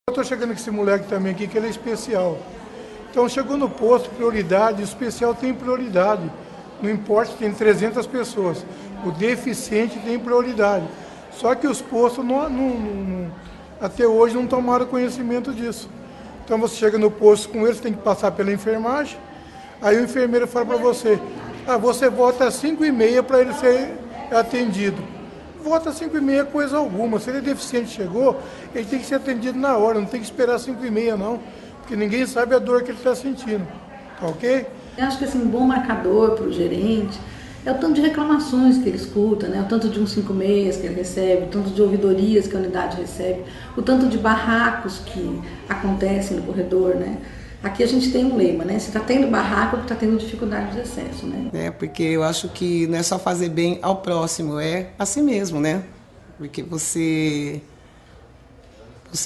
Eu estou chegando com esse moleque também aqui, que ele é especial. Então chegou no posto, prioridade, o especial tem prioridade. Não importa, tem 300 pessoas. O deficiente tem prioridade. Só que os postos até hoje não tomaram conhecimento disso. Então você chega no posto com eles, tem que passar pela enfermagem. Aí o enfermeiro fala para você, você volta às 5h30 para ele ser atendido. Volta às 5h30 coisa alguma. Se ele é deficiente chegou, ele tem que ser atendido na hora, não tem que esperar 5h30 não. Porque ninguém sabe a dor que ele está sentindo. Tá ok? Eu acho que assim, um bom marcador para o gerente é o tanto de reclamações que ele escuta, né? O tanto de 156 que ele recebe, o tanto de ouvidorias que a unidade recebe, o tanto de barracos que acontecem no corredor, né? Aqui a gente tem um lema, né? Se está tendo barraco, está tendo dificuldade de acesso, né? Porque eu acho que não é só fazer bem ao próximo, é a si mesmo, né? Porque você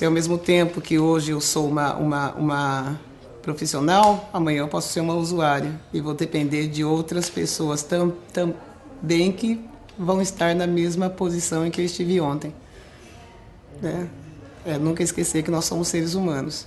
ao mesmo tempo que hoje eu sou uma profissional, amanhã eu posso ser uma usuária e vou depender de outras pessoas também que vão estar na mesma posição em que eu estive ontem. Né? Nunca esquecer que nós somos seres humanos.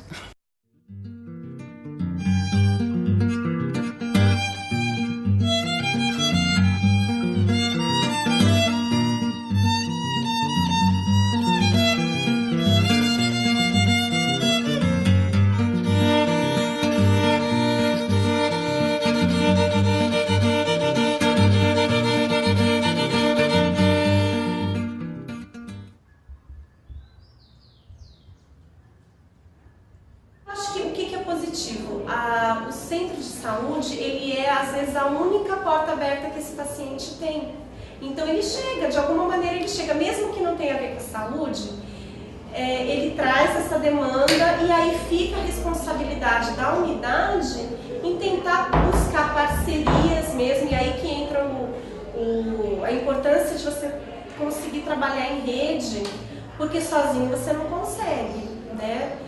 Positivo. O centro de saúde, ele é às vezes a única porta aberta que esse paciente tem. Então ele chega, de alguma maneira ele chega, mesmo que não tenha a ver com a saúde, ele traz essa demanda e aí fica a responsabilidade da unidade em tentar buscar parcerias mesmo, e aí que entra a importância de você conseguir trabalhar em rede, porque sozinho você não consegue, né?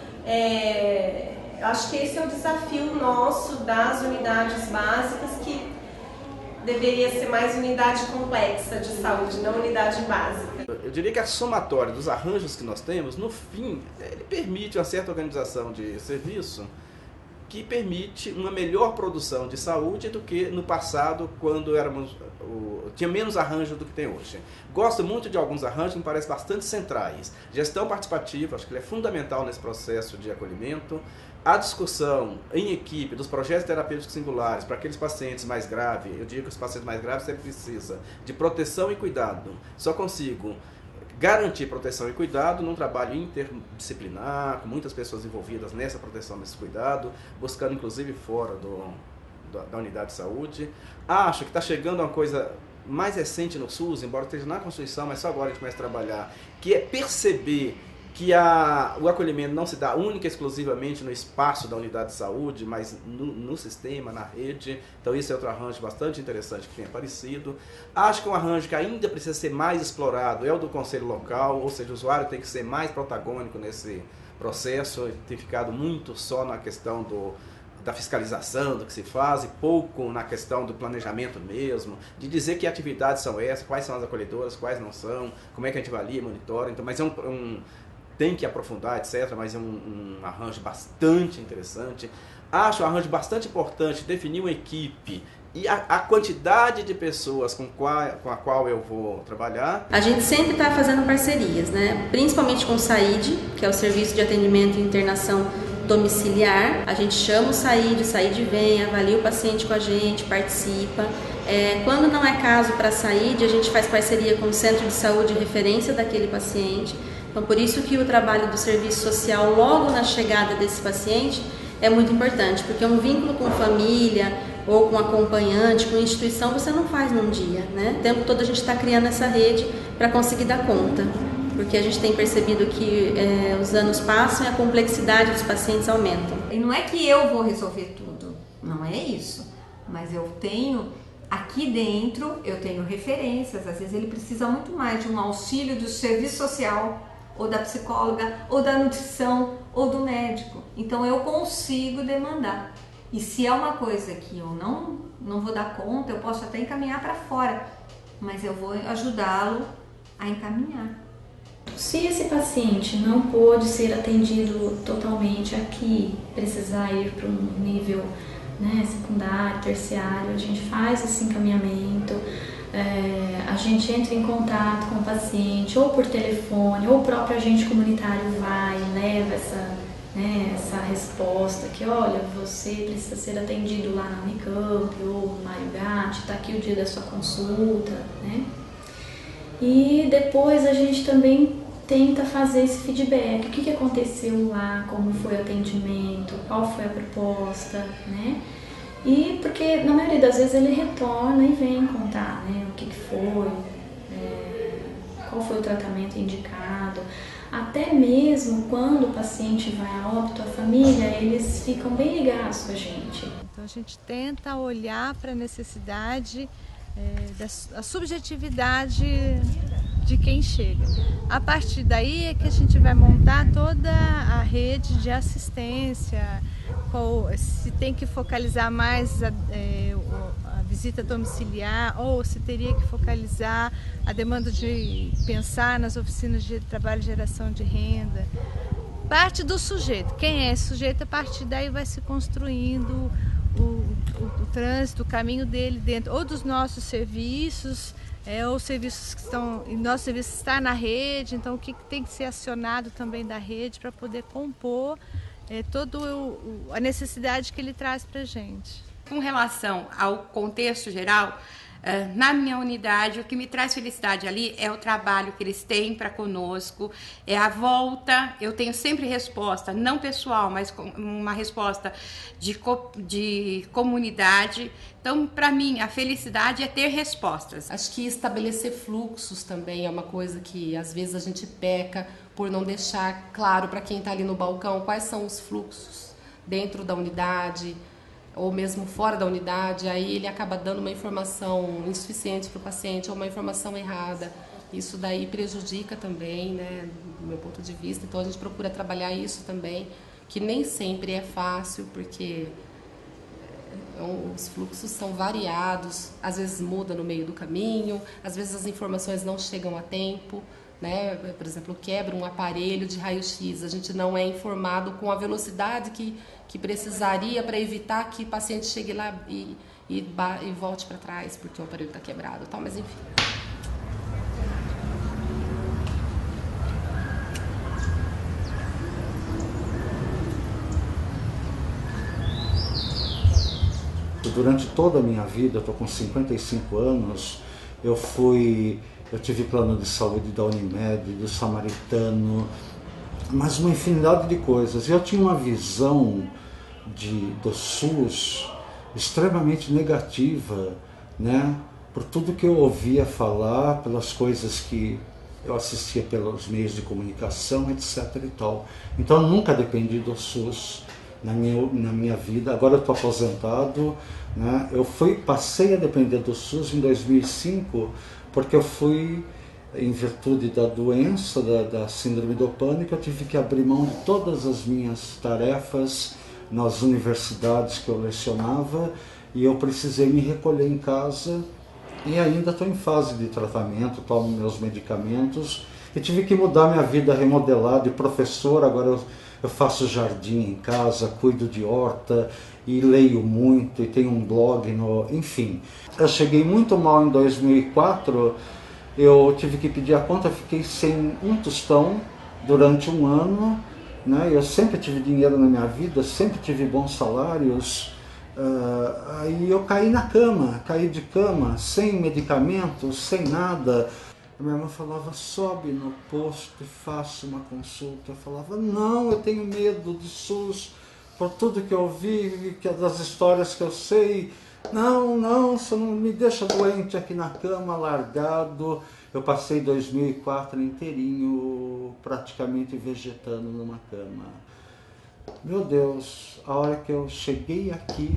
Eu acho que esse é o desafio nosso das unidades básicas, que deveria ser mais unidade complexa de saúde, não unidade básica. Eu diria que a somatória dos arranjos que nós temos, no fim, ele permite uma certa organização de serviço que permite uma melhor produção de saúde do que no passado, quando tinha menos arranjo do que tem hoje. Gosto muito de alguns arranjos, me parecem bastante centrais. Gestão participativa, acho que ele é fundamental nesse processo de acolhimento. A discussão em equipe dos projetos terapêuticos singulares para aqueles pacientes mais graves, eu digo que os pacientes mais graves sempre precisam de proteção e cuidado. Só consigo garantir proteção e cuidado num trabalho interdisciplinar, com muitas pessoas envolvidas nessa proteção, nesse cuidado, buscando inclusive fora da unidade de saúde. Acho que está chegando uma coisa mais recente no SUS, embora esteja na Constituição, mas só agora a gente começa a trabalhar, que é perceber que o acolhimento não se dá única e exclusivamente no espaço da unidade de saúde, mas no sistema, na rede. Então isso é outro arranjo bastante interessante que tem aparecido. Acho que um arranjo que ainda precisa ser mais explorado é o do conselho local, ou seja, o usuário tem que ser mais protagônico nesse processo, tem ficado muito só na questão da fiscalização do que se faz e pouco na questão do planejamento mesmo, de dizer que atividades são essas, quais são as acolhedoras, quais não são, como é que a gente avalia, monitora. Então, mas tem que aprofundar, etc., mas é um arranjo bastante interessante. Acho um arranjo bastante importante definir uma equipe e a quantidade de pessoas com a qual eu vou trabalhar. A gente sempre está fazendo parcerias, né? Principalmente com o SAID, que é o Serviço de Atendimento e Internação Domiciliar. A gente chama o SAID vem, avalia o paciente com a gente, participa. Quando não é caso para SAID, a gente faz parceria com o Centro de Saúde de referência daquele paciente. Então, por isso que o trabalho do serviço social logo na chegada desse paciente é muito importante, porque um vínculo com família ou com acompanhante, com instituição, você não faz num dia, né? O tempo todo a gente está criando essa rede para conseguir dar conta, porque a gente tem percebido que os anos passam e a complexidade dos pacientes aumenta. E não é que eu vou resolver tudo, não é isso, mas eu tenho aqui dentro, eu tenho referências, às vezes ele precisa muito mais de um auxílio do serviço social, ou da psicóloga, ou da nutrição, ou do médico. Então eu consigo demandar. E se é uma coisa que eu não vou dar conta, eu posso até encaminhar para fora, mas eu vou ajudá-lo a encaminhar. Se esse paciente não pôde ser atendido totalmente aqui, precisar ir para um nível, né, secundário, terciário, a gente faz esse encaminhamento, a gente entra em contato com o paciente, ou por telefone, ou o próprio agente comunitário vai e leva essa resposta que, olha, você precisa ser atendido lá na Unicamp ou no Mário Gatti, está aqui o dia da sua consulta, né? E depois a gente também tenta fazer esse feedback, o que aconteceu lá, como foi o atendimento, qual foi a proposta, né? E porque na maioria das vezes ele retorna e vem contar, né, o que foi, qual foi o tratamento indicado. Até mesmo quando o paciente vai a óbito, a família, eles ficam bem ligados com a gente. Então a gente tenta olhar para a necessidade, da subjetividade de quem chega. A partir daí é que a gente vai montar toda a rede de assistência, se tem que focalizar mais a visita domiciliar ou se teria que focalizar a demanda de pensar nas oficinas de trabalho e geração de renda. Parte do sujeito. Quem é esse sujeito? A partir daí vai se construindo o trânsito, o caminho dele dentro ou dos nossos serviços, ou serviços que estão, e nosso serviço está na rede, então o que tem que ser acionado também da rede para poder compor toda a necessidade que ele traz para a gente. Com relação ao contexto geral, na minha unidade, o que me traz felicidade ali é o trabalho que eles têm para conosco, é a volta. Eu tenho sempre resposta, não pessoal, mas uma resposta de comunidade. Então, para mim, a felicidade é ter respostas. Acho que estabelecer fluxos também é uma coisa que às vezes a gente peca por não deixar claro para quem está ali no balcão quais são os fluxos dentro da unidade, ou mesmo fora da unidade, aí ele acaba dando uma informação insuficiente para o paciente ou uma informação errada. Isso daí prejudica também, né, do meu ponto de vista. Então a gente procura trabalhar isso também, que nem sempre é fácil, porque os fluxos são variados, às vezes muda no meio do caminho, às vezes as informações não chegam a tempo, né? Por exemplo, quebra um aparelho de raio-x, a gente não é informado com a velocidade que precisaria para evitar que o paciente chegue lá e volte para trás, porque o aparelho está quebrado, tal, mas enfim. Durante toda a minha vida, eu estou com 55 anos, eu tive plano de saúde da Unimed, do Samaritano, mas uma infinidade de coisas. Eu tinha uma visão do SUS extremamente negativa, né? Por tudo que eu ouvia falar, pelas coisas que eu assistia pelos meios de comunicação, etc. e tal. Então eu nunca dependi do SUS na minha vida. Agora eu estou aposentado, né? Eu passei a depender do SUS em 2005, porque eu fui, em virtude da doença, da síndrome do pânico, eu tive que abrir mão de todas as minhas tarefas nas universidades que eu lecionava e eu precisei me recolher em casa e ainda estou em fase de tratamento, tomo meus medicamentos e tive que mudar minha vida, remodelar de professor. Agora eu faço jardim em casa, cuido de horta e leio muito e tenho um blog, enfim. Eu cheguei muito mal em 2004, eu tive que pedir a conta, fiquei sem um tostão durante um ano, né? Eu sempre tive dinheiro na minha vida, sempre tive bons salários, aí eu caí de cama, sem medicamentos, sem nada. A minha irmã falava, sobe no posto e faça uma consulta. Eu falava, não, eu tenho medo de SUS, por tudo que eu vi, das histórias que eu sei. Não, você não me deixa doente aqui na cama, largado. Eu passei 2004 inteirinho, praticamente vegetando numa cama. Meu Deus, a hora que eu cheguei aqui,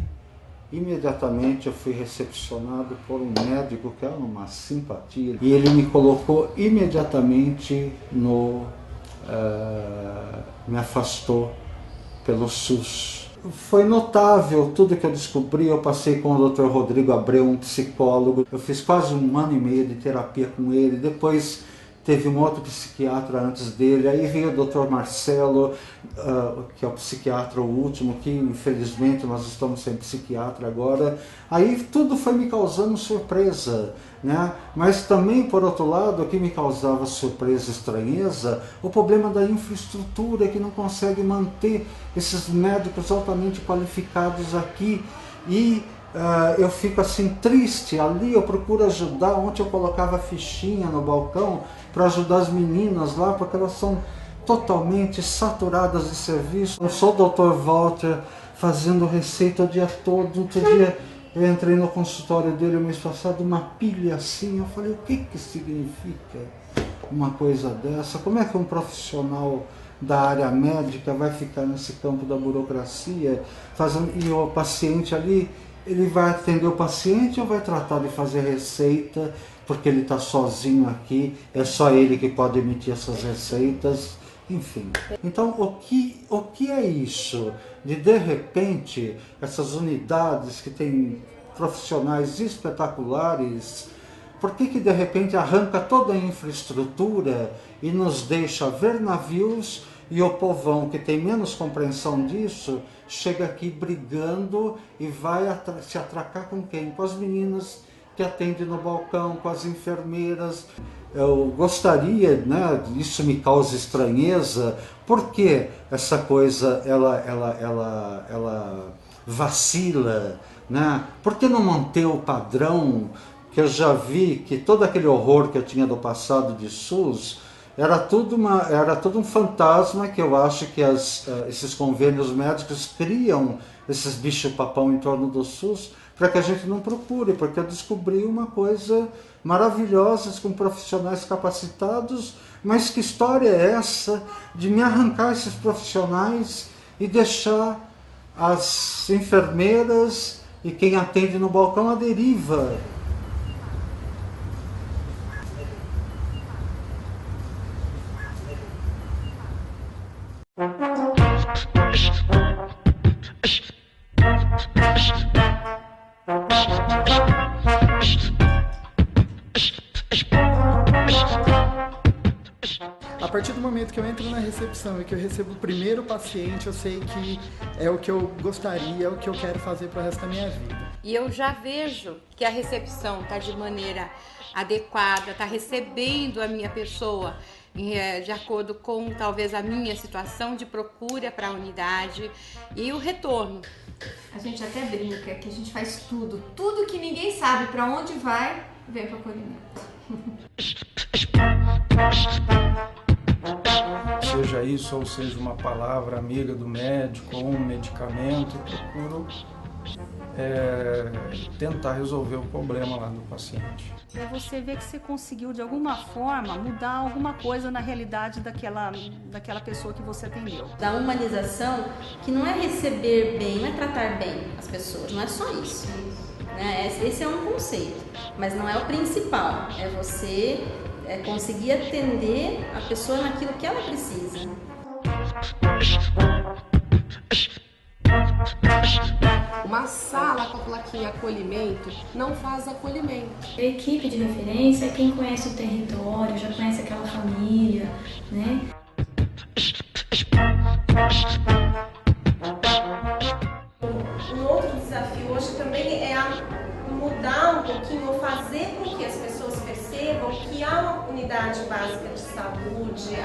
imediatamente eu fui recepcionado por um médico que era uma simpatia. E ele me colocou imediatamente me afastou pelo SUS. Foi notável tudo que eu descobri. Eu passei com o Dr. Rodrigo Abreu, um psicólogo. Eu fiz quase 1 ano e meio de terapia com ele. Depois teve um outro psiquiatra antes dele, aí veio o Dr. Marcelo, que é o psiquiatra último, que infelizmente nós estamos sem psiquiatra agora. Aí tudo foi me causando surpresa, né? Mas também, por outro lado, o que me causava surpresa e estranheza, o problema da infraestrutura, que não consegue manter esses médicos altamente qualificados aqui. E eu fico assim triste. Ali eu procuro ajudar. Ontem eu colocava fichinha no balcão para ajudar as meninas lá, porque elas são totalmente saturadas de serviço. Eu sou o Dr. Walter fazendo receita o dia todo. Outro dia eu entrei no consultório dele o mês passado, uma pilha assim. Eu falei, o que significa uma coisa dessa? Como é que um profissional da área médica vai ficar nesse campo da burocracia fazendo, e o paciente ali, ele vai atender o paciente ou vai tratar de fazer receita, porque ele está sozinho aqui, é só ele que pode emitir essas receitas, enfim. Então, o que é isso? De repente, essas unidades que têm profissionais espetaculares, por que de repente arranca toda a infraestrutura e nos deixa ver navios, e o povão que tem menos compreensão disso chega aqui brigando e vai se atracar com quem? Com as meninas que atendem no balcão, com as enfermeiras. Eu gostaria, né, isso me causa estranheza, porque essa coisa ela vacila, né? Por que não manter o padrão que eu já vi, que todo aquele horror que eu tinha do passado de SUS era tudo um fantasma, que eu acho que esses convênios médicos criam esses bicho-papão em torno do SUS para que a gente não procure, porque eu descobri uma coisa maravilhosa com profissionais capacitados, mas que história é essa de me arrancar esses profissionais e deixar as enfermeiras e quem atende no balcão à deriva? A partir do momento que eu entro na recepção e que eu recebo o primeiro paciente, eu sei que é o que eu gostaria, é o que eu quero fazer para o resto da minha vida. E eu já vejo que a recepção está de maneira adequada, está recebendo a minha pessoa de acordo com talvez a minha situação de procura para a unidade e o retorno. A gente até brinca que a gente faz tudo que ninguém sabe para onde vai, vem para o acolhimento. Seja isso ou seja uma palavra amiga do médico ou um medicamento, eu procuro tentar resolver o problema lá do paciente. É você ver que você conseguiu de alguma forma mudar alguma coisa na realidade daquela pessoa que você atendeu. Da humanização, que não é receber bem, não é tratar bem as pessoas, não é só isso. Né? Esse é um conceito, mas não é o principal, é você conseguir atender a pessoa naquilo que ela precisa. Uma sala com a plaquinha acolhimento não faz acolhimento. A equipe de referência é quem conhece o território, já conhece aquela família, né? Um outro desafio hoje também é mudar um pouquinho, ou fazer com que as pessoas percebam que a unidade básica de saúde,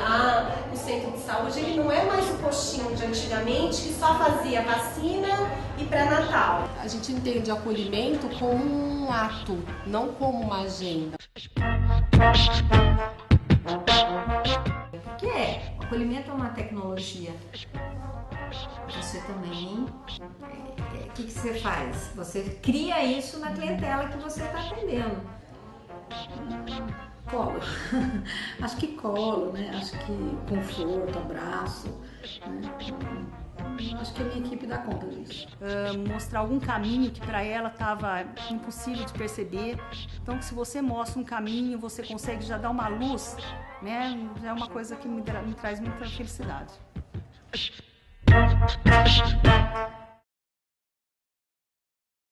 o centro de saúde, ele não é mais o postinho de antigamente que só fazia vacina e pré-natal. A gente entende acolhimento como um ato, não como uma agenda. O que é? O acolhimento é uma tecnologia. Você também, o que você faz? Você cria isso na clientela que você está atendendo. Colo. Acho que colo, né? Acho que conforto, abraço. Né? Acho que a minha equipe dá conta disso. Mostrar algum caminho que para ela estava impossível de perceber. Então, se você mostra um caminho, você consegue já dar uma luz, né? Já é uma coisa que me traz muita felicidade.